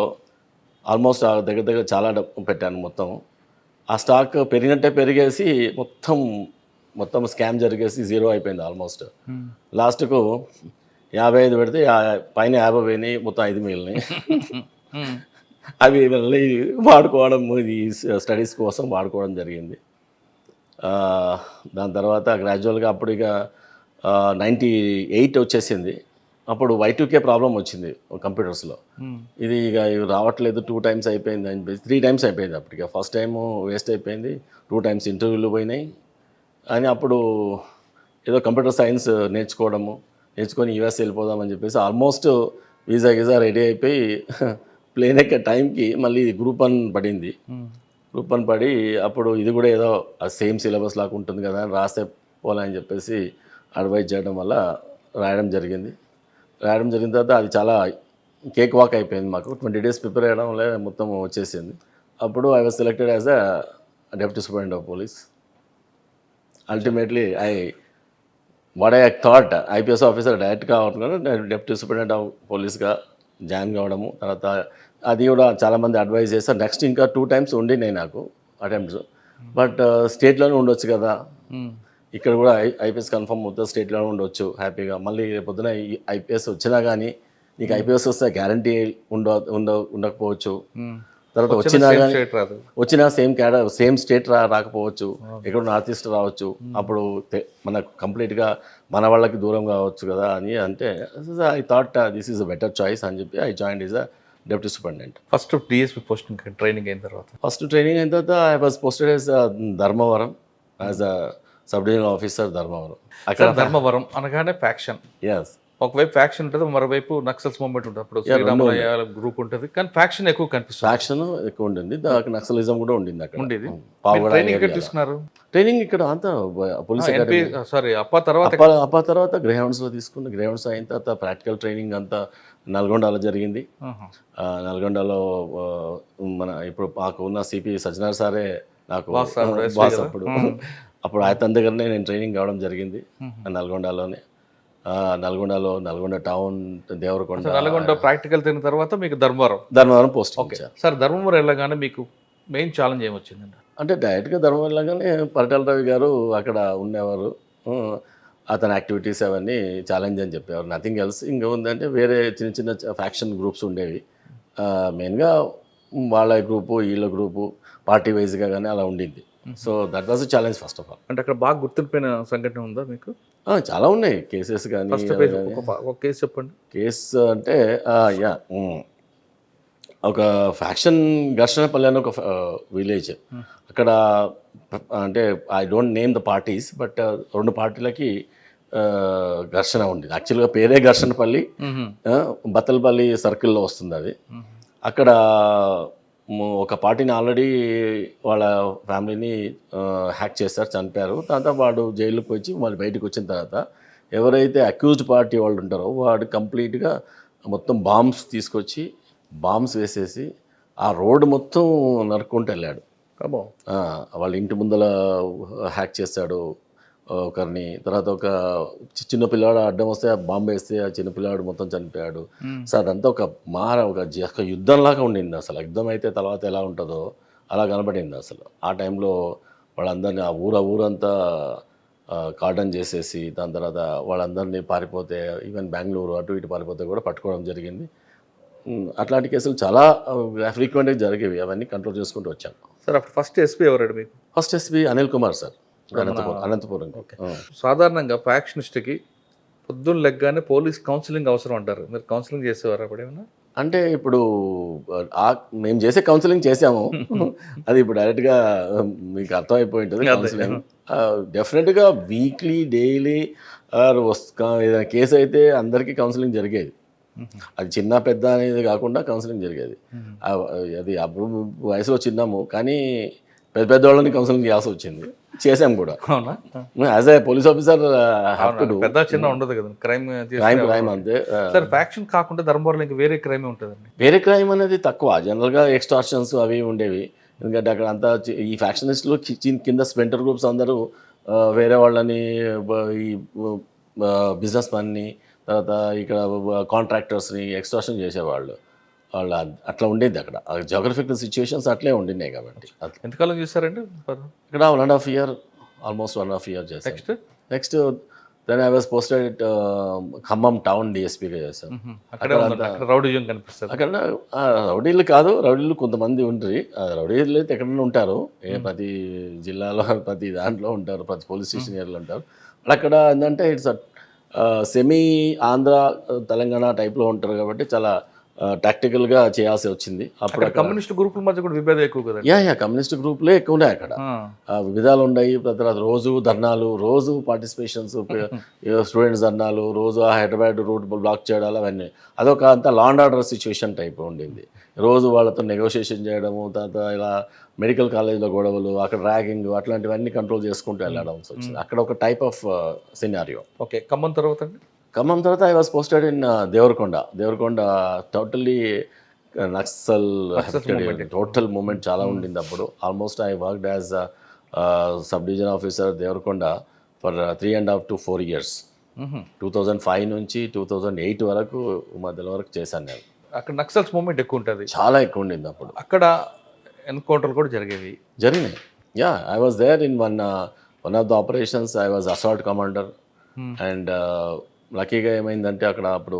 ఆల్మోస్ట్ దగ్గర చాలా డబ్బు పెట్టాను మొత్తం. ఆ స్టాక్ పెరిగినట్టే పెరిగేసి మొత్తం స్కామ్ జరిగేసి జీరో అయిపోయింది ఆల్మోస్ట్. లాస్ట్కు 55 పెడితే పైన 50 పోయినాయి, మొత్తం 5 మిగిలినాయి. అవి మళ్ళీ వాడుకోవడం, ఇది స్టడీస్ కోసం వాడుకోవడం జరిగింది. దాని తర్వాత గ్రాడ్యువల్గా అప్పుడు ఇక 98 వచ్చేసింది. అప్పుడు Y2K ప్రాబ్లం వచ్చింది కంప్యూటర్స్లో. ఇది ఇక రావట్లేదు, 2 టైమ్స్ అయిపోయింది అని చెప్పేసి 3 టైమ్స్ అయిపోయింది. అప్పటికి ఫస్ట్ టైము వేస్ట్ అయిపోయింది, 2 టైమ్స్ ఇంటర్వ్యూలు పోయినాయి అని. అప్పుడు ఏదో కంప్యూటర్ సైన్స్ నేర్చుకొని యూఎస్ వెళ్ళిపోదామని చెప్పేసి ఆల్మోస్ట్ వీసా రెడీ అయిపోయి ప్లేన్ ఎక్కే టైంకి మళ్ళీ గ్రూప్ 1 పడింది. గ్రూప్ 1 పడి అప్పుడు ఇది కూడా ఏదో సేమ్ సిలబస్ లాగా ఉంటుంది కదా అని రాస్తే పోలని చెప్పేసి అడ్వైజ్ చేయడం వల్ల రాయడం జరిగిన తర్వాత అది చాలా కేక్ వాక్ అయిపోయింది మాకు. 20 days ప్రిపేర్ అయ్యడం వల్ల మొత్తం వచ్చేసింది. అప్పుడు I was selected as a deputy superintendent of police. Ultimately what I thought IPS officer direct కావడం డెప్యూటీ సూపరింటెండెంట్ ఆఫ్ పోలీస్గా జాయిన్ కావడము. తర్వాత అది కూడా చాలామంది అడ్వైజ్ చేస్తారు. నెక్స్ట్ ఇంకా 2 టైమ్స్ ఉండినాయి నాకు అటెంప్ట్స్. బట్ స్టేట్లోనే ఉండొచ్చు కదా, ఇక్కడ కూడా ఐపీఎస్ కన్ఫర్మ్ అవుతుంది, స్టేట్లోనే ఉండొచ్చు హ్యాపీగా. మళ్ళీ రేపొద్దున ఐపీఎస్ వచ్చినా కానీ నీకు ఐపీఎస్ వస్తే గ్యారంటీ ఉండకపోవచ్చు. తర్వాత వచ్చినా సేమ్ స్టేట్ రాకపోవచ్చు, ఎక్కడ నార్త్ ఈస్ట్ రావచ్చు. అప్పుడు మనకు కంప్లీట్గా మన వాళ్ళకి దూరం కావచ్చు కదా అని. అంటే I thought this is a better choice అని చెప్పి I join is a deputy superintendent. First DSP posting training అయిన తర్వాత I was posted as Dharmavaram as a sub divisional officer Dharmavaram. అక్కడ ధర్మవరం అనగానే ఫ్యాక్షన్, ఎస్, ఒకవైపు ఫ్యాక్షన్ ఉంటుంది, మరోవైపు నక్సల్స్ మూవ్మెంట్ ఉంటుంది. అప్పుడు శ్రీరామయ్య గ్రూప్ ఉంటుంది, కానీ ఫ్యాక్షన్ ఎక్కువ కనిపిస్తుంది. ఫ్యాక్షన్ ఎక్కువ ఉండింది, నక్సలిజం కూడా ఉండింది అక్కడ. ఉండేది. ట్రైనింగ్ ఇక్కడ అంతా పోలీస్ అకాడమీ. అప్ప తర్వాత గ్రేహౌండ్స్లో తీసుకున్న. గ్రేహౌండ్స్ అయిన తర్వాత ప్రాక్టికల్ ట్రైనింగ్ అంతా నల్గొండలో జరిగింది. నల్గొండలో మన ఇప్పుడు మాకు ఉన్న సిపి సజ్జనార్ సారే నాకు బాస్. అప్పుడు ఆయన దగ్గరనే నేను ట్రైనింగ్ కావడం జరిగింది నల్గొండలోనే. నల్గొండ టౌన్, దేవరకొండ. నల్గొండ ప్రాక్టికల్ తిన్న తర్వాత మీకు Dharmavaram post. Okay sir, Dharmavaram వెళ్ళగానే మీకు మెయిన్ ఛాలెంజ్ ఏమొచ్చిందండి? అంటే డైరెక్ట్గా ధర్మవరం వెళ్ళగానే పరిటాల రవి గారు అక్కడ ఉండేవారు. అతని యాక్టివిటీస్ అవన్నీ ఛాలెంజ్ అని చెప్పేవారు, నథింగ్ ఎల్స్. ఇంకా ఉందంటే వేరే చిన్న ఫ్యాక్షన్ గ్రూప్స్ ఉండేవి. మెయిన్గా వాళ్ళ గ్రూపు, వీళ్ళ గ్రూపు, పార్టీ వైజ్గా కానీ అలా ఉండింది. So that was challenge first of all. అంటే అక్కడ బాగా గుర్తుండిపోయిన సంఘటన ఉందా మీకు? చాలా ఉన్నాయి కేసెస్ కానీ. ఒక కేసు చెప్పండి. కేసు అంటే ఒక ఫ్యాక్షన్ ఘర్షణపల్లి అని ఒక విలేజ్. అక్కడ అంటే I don't name the parties, but 2 పార్టీలకి ఘర్షణ ఉంది. యాక్చువల్గా పేరే ఘర్షణపల్లి, బత్తలపల్లి సర్కిల్లో వస్తుంది అది. అక్కడ ఒక పార్టీని ఆల్రెడీ వాళ్ళ ఫ్యామిలీని హ్యాక్ చేస్తారు, చనిపోయారు. తర్వాత వాడు జైలుకి వచ్చి వాళ్ళు బయటకు వచ్చిన తర్వాత ఎవరైతే అక్యూజ్డ్ పార్టీ వాళ్ళు ఉంటారో వాడు కంప్లీట్గా మొత్తం బాంబ్స్ వేసేసి ఆ రోడ్డు మొత్తం నరుక్కుంటూ వెళ్ళాడు. వాళ్ళ ఇంటి ముందల హ్యాక్ చేశాడు, ఒకరిని, తర్వాత ఒక చిన్న పిల్లాడు అడ్డం వస్తే బాంబు వేస్తే ఆ చిన్న పిల్లాడు మొత్తం చనిపోయాడు. సో అదంతా ఒక యుద్ధంలాగా ఉండింది. అసలు యుద్ధం అయితే తర్వాత ఎలా ఉంటుందో అలా కనబడింది. అసలు ఆ టైంలో వాళ్ళందరినీ ఆ ఊరంతా కార్డన్ చేసేసి దాని తర్వాత వాళ్ళందరినీ పారిపోతే ఈవెన్ బెంగళూరు అటు ఇటు పారిపోతే కూడా పట్టుకోవడం జరిగింది. అట్లాంటి కేసులు చాలా ఫ్రీక్వెంట్గా జరిగేవి. అవన్నీ కంట్రోల్ చేసుకుంటూ వచ్చాను. సార్ అప్పుడు ఫస్ట్ ఎస్పీ ఎవరండి మీకు? First SP Anil Kumar sir, Anantapur. సాధారణంగా ఫ్యాక్షనిస్ట్కి పొద్దున్న లెగ్గానే పోలీస్ కౌన్సిలింగ్ అవసరం అంటారు. మీరు కౌన్సిలింగ్ చేసేవారు అప్పుడు ఏమన్నా? అంటే ఇప్పుడు మేము చేసే కౌన్సిలింగ్ చేసాము. అది ఇప్పుడు డైరెక్ట్గా మీకు అర్థమైపోయి ఉంటుంది. కౌన్సిలింగ్ డెఫినెట్గా వీక్లీ డైలీ ఏదైనా కేసు అయితే అందరికీ కౌన్సిలింగ్ జరిగేది. అది చిన్న పెద్ద అనేది కాకుండా కౌన్సిలింగ్ జరిగేది. అది అప్పుడు వయసులో చిన్నాము, కానీ పెద్దవాళ్ళని కౌన్సిలింగ్ చేయాల్సి వచ్చింది. చేసాం కూడా. యాజ్ ఏ పోలీస్ ఆఫీసర్ పెద్ద చిన్న ఉండదు కదా, క్రైమ్ అంతే. సార్ ఫ్యాక్షన్ కాకుండా ధర్మవరంలో ఇంకా వేరే క్రైమ్ ఉంటుందండి? వేరే క్రైమ్ అనేది తక్కువ. జనరల్గా ఎక్స్టార్షన్స్ అవి ఉండేవి. ఎందుకంటే అక్కడ అంతా ఈ ఫ్యాక్షనిస్టులు కింద స్పెంటర్ గ్రూప్స్ అందరూ వేరే వాళ్ళని, ఈ బిజినెస్ మ్యాన్ని, తర్వాత ఇక్కడ కాంట్రాక్టర్స్ని ఎక్స్టార్షన్ చేసేవాళ్ళు. వాళ్ళు అట్లా ఉండేది అక్కడ. జియోగ్రఫికల్ సిచ్యువేషన్స్ అట్లే ఉండినాయి కాబట్టి. ఎంతకాలం చూసారండి ఇక్కడ 1.5 year, ఆల్మోస్ట్ 1.5 year చేశాను. Next then I was posted Khammam town డిఎస్పీగా చేశాను. అక్కడ రౌడీజం కనిపిస్తుంది. అక్కడ రౌడీలు కాదు, రౌడీలు కొంతమంది ఉంటారు. రౌడీలు అయితే ఎక్కడైనా ఉంటారు, ప్రతి జిల్లాలో ప్రతి దాంట్లో ఉంటారు, ప్రతి పోలీస్ స్టేషన్ ఏరియాలో ఉంటారు. అక్కడ ఏంటంటే ఇట్స్ సెమీ ఆంధ్ర తెలంగాణ టైప్లో ఉంటారు కాబట్టి చాలా టాక్టికల్గా చేయాల్సి వచ్చింది. అప్పుడు కమ్యూనిస్ట్ గ్రూపుల మధ్య కూడా విభేదం ఎక్కువ కదా? కమ్యూనిస్ట్ గ్రూపులే ఎక్కువ ఉన్నాయి అక్కడ. విభేదాలు ఉన్నాయి. తర్వాత రోజు ధర్నాలు, రోజు పార్టిసిపేషన్స్, స్టూడెంట్స్ ధర్నాలు, రోజు హైదరాబాద్ రూట్ బ్లాక్ చేయడాలు, అవన్నీ అదొక అంతా law and order situation type ఉండింది. రోజు వాళ్ళతో నెగోషియేషన్ చేయడము, తర్వాత ఇలా మెడికల్ కాలేజ్లో గొడవలు, అక్కడ ర్యాగింగ్, అట్లాంటివన్నీ కంట్రోల్ చేసుకుంటూ వెళ్ళడం వచ్చింది. అక్కడ ఒక type of scenario. Okay, Khammam తర్వాత అండి? ఖమ్మం తర్వాత I was posted in Devarakonda totally naxal total movement చాలా ఉండింది అప్పుడు. Almost I worked as sub division officer Devarakonda for 3.5 to 4 years. 2005 నుంచి 2008 వరకు మధ్యలో వరకు చేశాను నేను. అక్కడ నక్సల్స్ మూమెంట్ ఎక్కువ ఉంటుంది, చాలా ఎక్కువ ఉండింది అప్పుడు. అక్కడ ఎన్కౌంటర్లు కూడా జరిగినాయి. I was there in one of the operations. I was assault commander. And లక్కీగా ఏమైందంటే అక్కడ అప్పుడు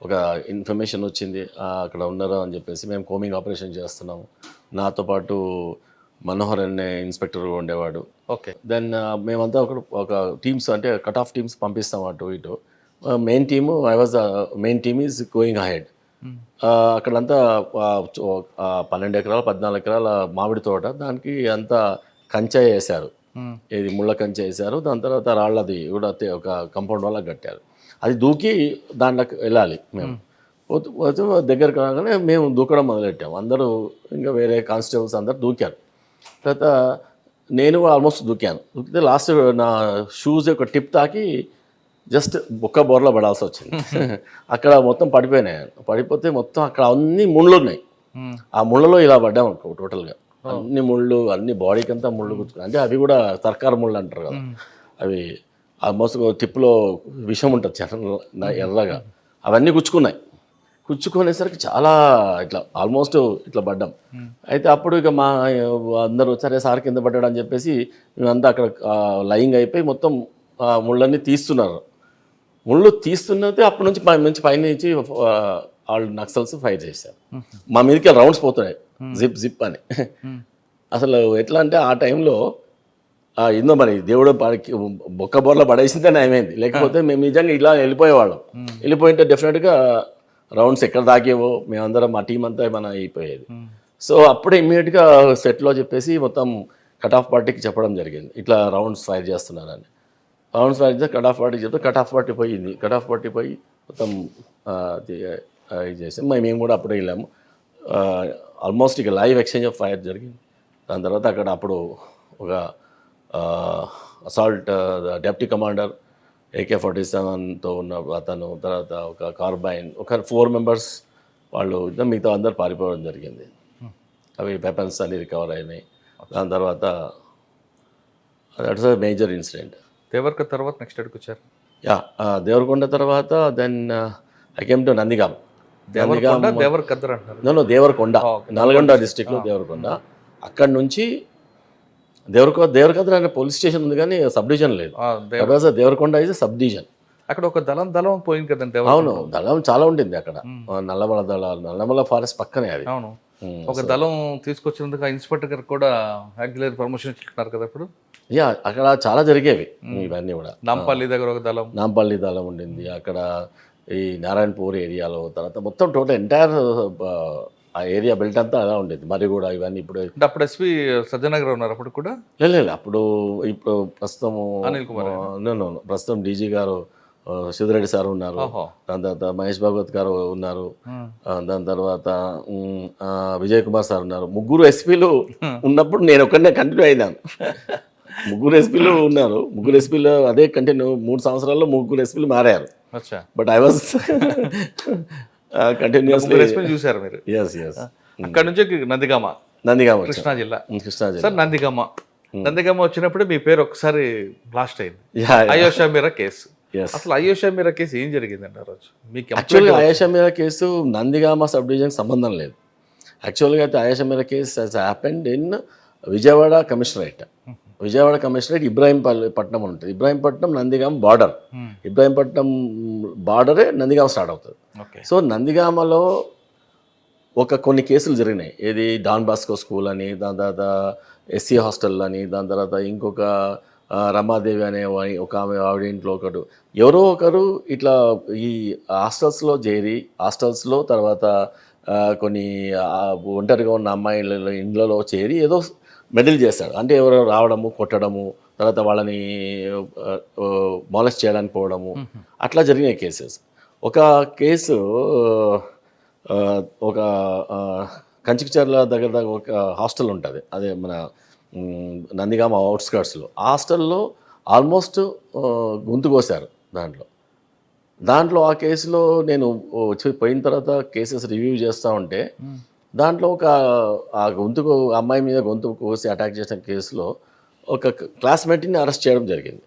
ఒక ఇన్ఫర్మేషన్ వచ్చింది, అక్కడ ఉన్నారు అని చెప్పేసి. మేము కోమింగ్ ఆపరేషన్ చేస్తున్నాము. నాతో పాటు మనోహర్ అనే ఇన్స్పెక్టర్ ఉండేవాడు. ఓకే. దెన్ మేమంతా ఒక టీమ్స్, అంటే కట్ ఆఫ్ టీమ్స్ పంపిస్తాం అటు ఇటు. Main team main team is going ahead. అక్కడంతా 12 ఎకరాలు 14 ఎకరాల మామిడి తోట, దానికి అంతా కంచె వేశారు. ఇది ముళ్ళ కంచె వేశారు. దాని తర్వాత రాళ్ళది కూడా ఒక కంపౌండ్ వల్ల కట్టారు. అది దూకి దాంట్లోకి వెళ్ళాలి. మేము దగ్గరకు రాగానే మేము దూకడం మొదలెట్టాము. అందరూ ఇంకా వేరే కానిస్టేబుల్స్ అందరు దూకారు. తర్వాత నేను ఆల్మోస్ట్ దూకాను. దూకితే లాస్ట్ నా షూస్ యొక్క టిప్ తాకి జస్ట్ బొక్క బోర్లో పడాల్సి వచ్చింది. అక్కడ మొత్తం పడిపోతే మొత్తం అక్కడ అన్ని ముళ్ళు ఉన్నాయి. ఆ ముళ్ళలో ఇలా పడ్డాం అనుకో, టోటల్గా అన్ని ముళ్ళు, అన్ని బాడీకి అంతా ముళ్ళు గుచ్చుకున్నాయి. అంటే అవి కూడా సర్కారు ముళ్ళు అంటారు కదా, అవి ఆల్మోస్ట్ టిప్లో విషం ఉంటుంది ఎర్రగా, అవన్నీ గుచ్చుకునేసరికి చాలా ఇట్లా ఆల్మోస్ట్ ఇట్లా పడ్డాం. అయితే అప్పుడు ఇక మా అందరూ సరే సార్ కింద పడ్డాడు అని చెప్పేసి మేమంతా అక్కడ లయింగ్ అయిపోయి మొత్తం ముళ్ళన్నీ తీస్తున్నారు. ముళ్ళు తీస్తున్నది అప్పటి నుంచి పైన నుంచి వాళ్ళు నక్సల్స్ ఫైర్ చేశారు. మా మీదకి రౌండ్స్ పోతున్నాయి, జిప్ అని. అసలు ఎట్లా అంటే ఆ టైంలో ఏందో మరి దేవుడు బొక్క బోర్లో పడేసిందే నయమైంది. లేకపోతే మేము నిజంగా ఇలా వెళ్ళిపోయేవాళ్ళం. వెళ్ళిపోయింటే డెఫినెట్గా రౌండ్స్ ఎక్కడ దాకేవో మేమందరం మా టీం అంతా మన అయిపోయేది. సో అప్పుడే ఇమ్మీడియట్గా సెట్లో చెప్పేసి మొత్తం కట్ ఆఫ్ పార్టీకి చెప్పడం జరిగింది, ఇట్లా రౌండ్స్ ఫైర్ చేస్తున్నారని. రౌండ్స్ ఫైర్ చేస్తే కట్ ఆఫ్ పార్టీ చెప్తే కట్ ఆఫ్ పార్టీ పోయింది. కట్ ఆఫ్ పార్టీ పోయి మొత్తం ఇది చేసాం. మేము కూడా అప్పుడే వెళ్ళాము. ఆల్మోస్ట్ ఇక లైవ్ ఎక్స్చేంజ్ ఆఫ్ ఫైర్ జరిగింది. దాని తర్వాత అక్కడ అప్పుడు ఒక అసాల్ట్ డెప్యూటీ కమాండర్ AK-47తో ఉన్న అతను, తర్వాత ఒక కార్బైన్, ఒక 4 members వాళ్ళు, మిగతా అందరు పారిపోవడం జరిగింది. అవి వెపన్స్ అన్ని రికవర్ అయినాయి. దాని తర్వాత that's a major incident. Devarakonda తర్వాత నెక్స్ట్ ఎక్కడికి వచ్చారు? యా దేవరకొండ తర్వాత then I came to Nandigam. Devarakonda Devarakadra అంటారు. No Devarakonda, okay. నల్గొండ డిస్టిక్లో దేవరకొండ. అక్కడ నుంచి దేవరకద్ర అనే పోలీస్ స్టేషన్ ఉంది కానీ సబ్ డివిజన్ లేదు. Devarakonda is sub division. అక్కడ ఒక దళం పోయింది కదండి. అవును, దళం చాలా ఉంటుంది అక్కడ. నల్లమల దళాలు, నల్లమల ఫారెస్ట్ పక్కనే అది. అవును, ఒక దళం తీసుకొచ్చినందుకు ఆ ఇన్స్పెక్టర్ గారు కూడా యాక్సిలరీ ప్రమోషన్ ఇచ్చుకున్నారు కదా ఇప్పుడు. యా, అక్కడ చాలా జరిగేవి ఇవన్నీ కూడా. నాంపల్లి దగ్గర ఒక దళం, నాంపల్లి దళం ఉండింది అక్కడ. ఈ నారాయణపూర్ ఏరియాలో, తర్వాత మొత్తం టోటల్ ఎంటైర్ ఆ ఏరియా బెల్ట్ అంతా అలా ఉండేది. మరి కూడా ఇవన్నీ ఇప్పుడు అప్పుడు ఎస్పీ సజ్జనగర్ ఉన్నారు అప్పుడు కూడా. లేదు, ఇప్పుడు ప్రస్తుతం అనిల్ కుమార్ ప్రస్తుతం డీజీ గారు శివరెడ్డి సార్ ఉన్నారు. దాని తర్వాత మహేష్ భాగవత్ గారు ఉన్నారు. దాని తర్వాత విజయ్ కుమార్ సార్ ఉన్నారు. ముగ్గురు ఎస్పీలు ఉన్నప్పుడు నేను ఒక్కడనే కంటిన్యూ అయినాను. ముగ్గురు ఎస్పీలు ఉన్నారు. ముగ్గురు ఎస్పీలు అదే కంటిన్యూ 3 సంవత్సరాల్లో ముగ్గురు ఎస్పీలు మారారు. బట్ ఐ వాజ్ కంటిన్యూస్లీ చూసారు మీరు. yes. అక్కడ నుంచి నందిగామ కృష్ణా జిల్లా. సార్ నందిగామ వచ్చినప్పుడు మీ పేరు ఒకసారి బ్లాస్ట్ అయింది. అయోషా మీరా కేసు. అసలు అయోషా మీరా కేసు ఏం జరిగిందండి ఆ రోజు? మీకు యాక్చువల్గా అయోషా మీరా కేసు నందిగామ సబ్ డివిజన్కి సంబంధం లేదు. యాక్చువల్గా అయితే Ayesha Meera case has happened in Vijayawada commissionerate. Vijayawada commissionerate Ibrahimpatnam ఉంటుంది. ఇబ్రాహీంపట్నం నందిగామ బార్డర్. ఇబ్రాహీంపట్నం బార్డరే నందిగామ స్టార్ట్ అవుతుంది. సో నందిగామలో కొన్ని కేసులు జరిగినాయి. ఏది డాన్ బాస్కో స్కూల్ అని, దాని తర్వాత ఎస్సీ హాస్టల్ అని, దాని తర్వాత ఇంకొక రమాదేవి అనే ఒక ఆవిడ ఇంట్లో ఎవరో ఒకరు ఇట్లా ఈ హాస్టల్స్లో చేరి, హాస్టల్స్లో తర్వాత కొన్ని ఒంటరిగా ఉన్న అమ్మాయిల ఇండ్లలో చేరి ఏదో మెడిల్ చేస్తాడు. అంటే ఎవరో రావడము, కొట్టడము, తర్వాత వాళ్ళని మాలెస్ట్ చేయడానికి పోవడము, అట్లా జరిగిన కేసెస్. ఒక కేసు ఒక కంచికచర్ల దగ్గర ఒక హాస్టల్ ఉంటుంది, అదే మన నందిగామ అవుట్స్కర్ట్స్లో. హాస్టల్లో ఆల్మోస్ట్ గొంతు కోసారు. దాంట్లో ఆ కేసులో నేను పోయిన తర్వాత కేసెస్ రివ్యూ చేస్తూ ఉంటే దాంట్లో ఆ అమ్మాయి మీద గొంతు కోసి అటాక్ చేసిన కేసులో ఒక క్లాస్మేట్ని అరెస్ట్ చేయడం జరిగింది.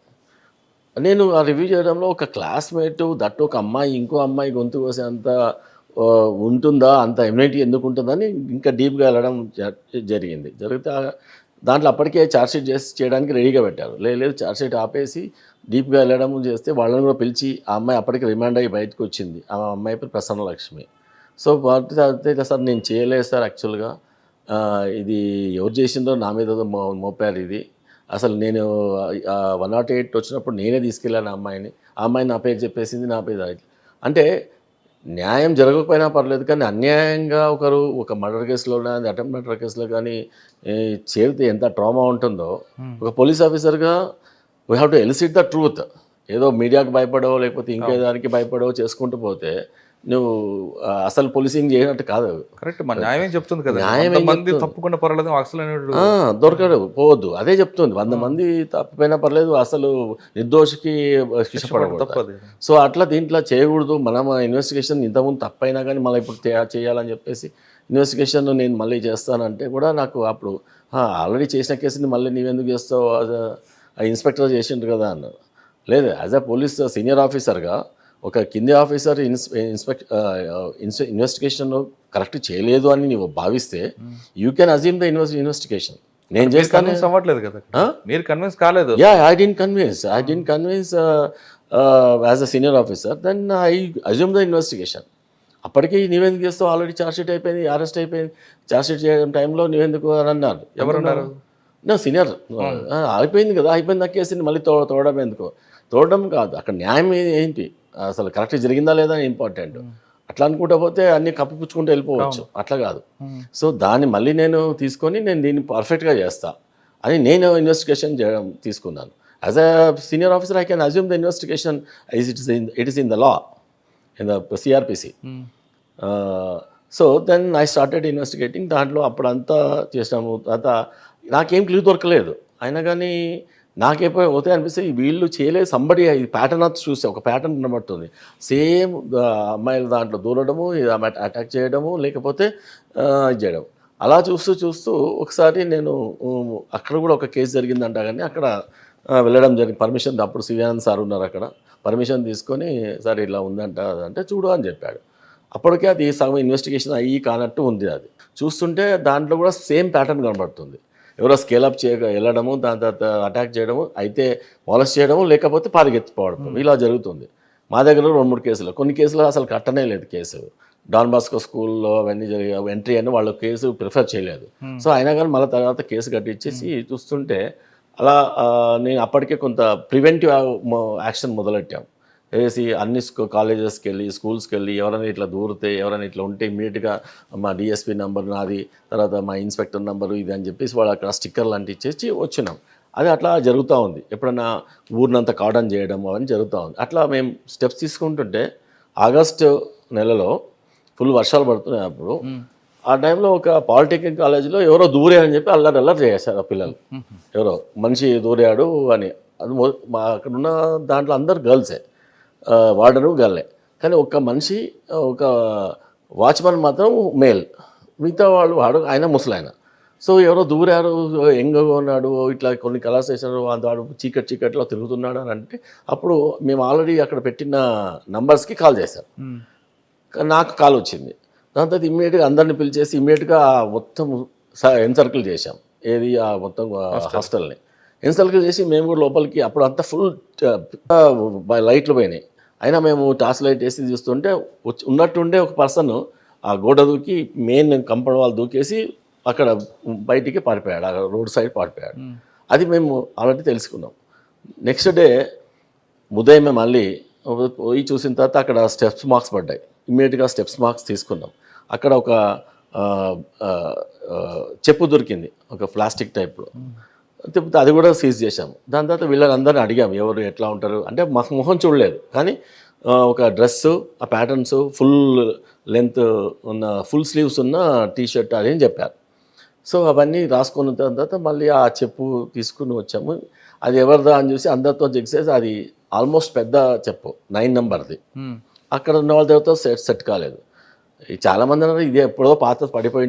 నేను ఆ రివ్యూ చేయడంలో ఒక క్లాస్మేట్ దట్టు ఒక అమ్మాయి ఇంకో అమ్మాయి గొంతు కోసే అంత ఉంటుందా, అంత ఇమ్యూనిటీ ఎందుకు ఉంటుందని ఇంకా డీప్గా వెళ్ళడం జరిగితే దాంట్లో అప్పటికే ఛార్జ్షీట్ చేయడానికి రెడీగా పెట్టారు. లేదు ఛార్జ్షీట్ ఆపేసి డీప్గా వెళ్ళడం చేస్తే వాళ్ళని కూడా పిలిచి ఆ అమ్మాయి అప్పటికి రిమాండ్ అయ్యి బయటకు వచ్చింది. ఆ అమ్మాయి పేరు ప్రసన్న లక్ష్మి. సో వాటి సార్ నేను చేయలేదు సార్, యాక్చువల్గా ఇది ఎవరు చేసిందో నా మీద మోపారు. ఇది అసలు నేను 108 వచ్చినప్పుడు నేనే తీసుకెళ్ళాను ఆ అమ్మాయిని నా పేరు చెప్పేసింది, నా పేరు. అంటే న్యాయం జరగకపోయినా పర్లేదు, కానీ అన్యాయంగా ఒక మర్డర్ కేసులో కానీ అటెంప్ట్ మర్డర్ కేసులో కానీ చేరితే ఎంత ట్రామా ఉంటుందో, ఒక పోలీస్ ఆఫీసర్గా we have to illicit the truth. ఏదో మీడియాకి భయపడో లేకపోతే ఇంకే దానికి భయపడో చేసుకుంటూ పోతే నువ్వు అసలు పోలీసింగ్ చేయనట్టు కాదు. కరెక్ట్, మన న్యాయం చెప్తుంది కదా. మంది తప్పకుండా పర్లేదు, అసలు దొరకడు పోవద్దు, అదే చెప్తుంది. 100 మంది తప్పిపోయినా పర్లేదు, అసలు నిర్దోషికి శిక్ష పడకూడదు. సో అట్లా దీంట్లో చేయకూడదు. మనం ఇన్వెస్టిగేషన్ ఇంతకుముందు తప్పైనా కానీ మళ్ళీ ఇప్పుడు చేయాలని చెప్పేసి ఇన్వెస్టిగేషన్ నేను మళ్ళీ చేస్తానంటే కూడా నాకు అప్పుడు ఆల్రెడీ చేసిన కేసుని మళ్ళీ నీవెందుకు చేస్తావు, ఇన్స్పెక్టర్ చేసిండ్రు కదా అన్నారు. లేదు, యాజ్ అ పోలీస్ సీనియర్ ఆఫీసర్గా ఒక కింది ఆఫీసర్ ఇన్వెస్టిగేషన్ కరెక్ట్ చేయలేదు అని నువ్వు భావిస్తే you can assume the investigation. నేను చేస్తాను అవ్వట్లేదు కదా, మీరు కన్విన్స్ కాలేదు. I didn't convince as a senior officer, then I assume the investigation. అప్పటికి నీవెందుకు చేస్తావు, ఆల్రెడీ ఛార్జ్షీట్ అయిపోయింది, అరెస్ట్ అయిపోయింది. ఛార్జ్షీట్ చేయడం టైంలో నువ్వెందుకు అని అన్నారు. ఎవరన్నారు? నా సీనియర్. అయిపోయింది కదా, అయిపోయింది ఆ కేసుని మళ్ళీ తోడడం ఎందుకు? తోడడం కాదు, అక్కడ న్యాయం ఏంటి, అసలు కరెక్ట్ జరిగిందా లేదా అని ఇంపార్టెంట్. అట్లా అనుకుంటా పోతే అన్ని కప్పిపుచ్చుకుంటూ వెళ్ళిపోవచ్చు, అట్లా కాదు. సో దాన్ని మళ్ళీ నేను తీసుకొని నేను దీన్ని పర్ఫెక్ట్గా చేస్తా అని నేను ఇన్వెస్టిగేషన్ చేయడం తీసుకున్నాను. As a senior officer I can assume the investigation it is in the law, in the CrPC. So then I started investigating. దాంట్లో అప్పుడంతా చేసినాము. తర్వాత నాకేం క్లూ దొరకలేదు, అయినా కానీ నాకేపో అవుతాయి అనిపిస్తే వీళ్ళు చేయలేదు. సంబడి ఈ ప్యాటర్న్ అంతా చూస్తే ఒక ప్యాటర్న్ కనబడుతుంది. సేమ్ అమ్మాయిల దాంట్లో దూరడము, అటాక్ చేయడము, లేకపోతే ఇది చేయడం. అలా చూస్తూ ఒకసారి నేను అక్కడ కూడా ఒక కేసు జరిగిందంట, కానీ అక్కడ వెళ్ళడం జరిగింది. పర్మిషన్ అప్పుడు శివానంద్ సార్ ఉన్నారు అక్కడ. పర్మిషన్ తీసుకొని సార్ ఇలా ఉందంట అంటే చూడు అని చెప్పాడు. అప్పటికే అది సగం ఇన్వెస్టిగేషన్ అయ్యి కానట్టు ఉంది. అది చూస్తుంటే దాంట్లో కూడా సేమ్ ప్యాటర్న్ కనబడుతుంది. ఎవరో స్కేలప్ వెళ్ళడము, దాని తర్వాత అటాక్ చేయడము, అయితే మాలెస్ట్ చేయడము, లేకపోతే పారిగెత్తిపోవడం ఇలా జరుగుతుంది. మా దగ్గర 2-3 కేసులు, కొన్ని కేసులు అసలు కట్టనే లేదు కేసు. డాన్ బాస్కో స్కూల్లో అవన్నీ జరిగే ఎంట్రీ అని వాళ్ళు కేసు ప్రిఫర్ చేయలేదు. సో అయినా కానీ మళ్ళీ తర్వాత కేసు కట్టించేసి చూస్తుంటే అలా నేను అప్పటికే కొంత ప్రివెంటివ్ యాక్షన్ మొదలెట్టాం. వేసి అన్ని కాలేజెస్కి వెళ్ళి, స్కూల్స్కి వెళ్ళి ఎవరైనా ఇట్లా దూరితే, ఎవరైనా ఇట్లా ఉంటే ఇమీడియట్గా మా డిఎస్పీ నెంబర్ నాది, తర్వాత మా ఇన్స్పెక్టర్ నెంబరు ఇది అని చెప్పేసి వాళ్ళు అక్కడ స్టిక్కర్లు లాంటి ఇచ్చేసి వచ్చినాం. అది అట్లా జరుగుతూ ఉంది. ఎప్పుడన్నా ఊరినంతా కార్డన్ చేయడం అవన్నీ జరుగుతూ ఉంది. అట్లా మేము స్టెప్స్ తీసుకుంటుంటే ఆగస్టు నెలలో ఫుల్ వర్షాలు పడుతున్నాయి. అప్పుడు ఆ టైంలో ఒక పాలిటెక్నిక్ కాలేజీలో ఎవరో దూరారని చెప్పి అల్లరి చేశారు ఆ పిల్లలు. ఎవరో మనిషి దూరాడు అని. అది మా అక్కడ ఉన్న దాంట్లో అందరు గర్ల్సే, వార్డను గర్లే. కానీ ఒక్క మనిషి, ఒక వాచ్మెన్ మాత్రం మేల్, మిగతా వాడు ఆయన ముసలాయన. సో ఎవరో దూరారు, ఎంగగా ఉన్నాడు, ఇట్లా కొన్ని కలర్స్ వేసారు, వాడు చీకట్లో తిరుగుతున్నాడు అని అంటే అప్పుడు మేము ఆల్రెడీ అక్కడ పెట్టిన నంబర్స్కి కాల్ చేశారు. నాకు కాల్ వచ్చింది. దాని తర్వాత ఇమ్మీడియట్గా అందరిని పిలిచేసి ఇమ్మీడియట్గా మొత్తం ఎన్సర్కిల్ చేశాం. ఏది ఆ మొత్తం హాస్టల్ని ఎన్సర్కిల్ చేసి మేము కూడా లోపలికి, అప్పుడు అంతా ఫుల్ లైట్లు పోయినాయి. అయినా మేము టార్చ్ లైట్ వేసి చూస్తుంటే ఉన్నట్టుండే ఒక పర్సన్ ఆ గోడ దూకి మెయిన్ కంపౌండ్ వాళ్ళు దూకేసి అక్కడ బయటికి పారిపోయాడు, అక్కడ రోడ్ సైడ్ పారిపోయాడు. అది మేము ఆల్రెడీ తెలుసుకున్నాం. నెక్స్ట్ డే ఉదయమే మళ్ళీ పోయి చూసిన తర్వాత అక్కడ స్టెప్స్ మార్క్స్ పడ్డాయి. ఇమ్మీడియట్గా స్టెప్స్ మార్క్స్ తీసుకున్నాం. అక్కడ ఒక చెప్పు దొరికింది, ఒక ప్లాస్టిక్ టైప్లో. అది కూడా సీజ్ చేశాము. దాని తర్వాత వీళ్ళందరినీ అడిగాము ఎవరు ఎట్లా ఉంటారు అంటే, మాకు మొహం చూడలేదు కానీ ఒక డ్రెస్సు, ఆ ప్యాటర్న్స్, ఫుల్ లెంత్ ఉన్న ఫుల్ స్లీవ్స్ ఉన్న టీషర్ట్ అని చెప్పారు. సో అవన్నీ రాసుకున్న తర్వాత మళ్ళీ ఆ చెప్పు తీసుకుని వచ్చాము. అది ఎవరిదా అని చూసి అందరితో చెక్ చేసి అది ఆల్మోస్ట్ పెద్ద చెప్పు 9 నెంబర్ది. అక్కడ ఉన్న వాళ్ళ తర్వాత సెట్ కాలేదు. చాలామంది అన్నారు ఇది ఎప్పుడో పాత పడిపోయి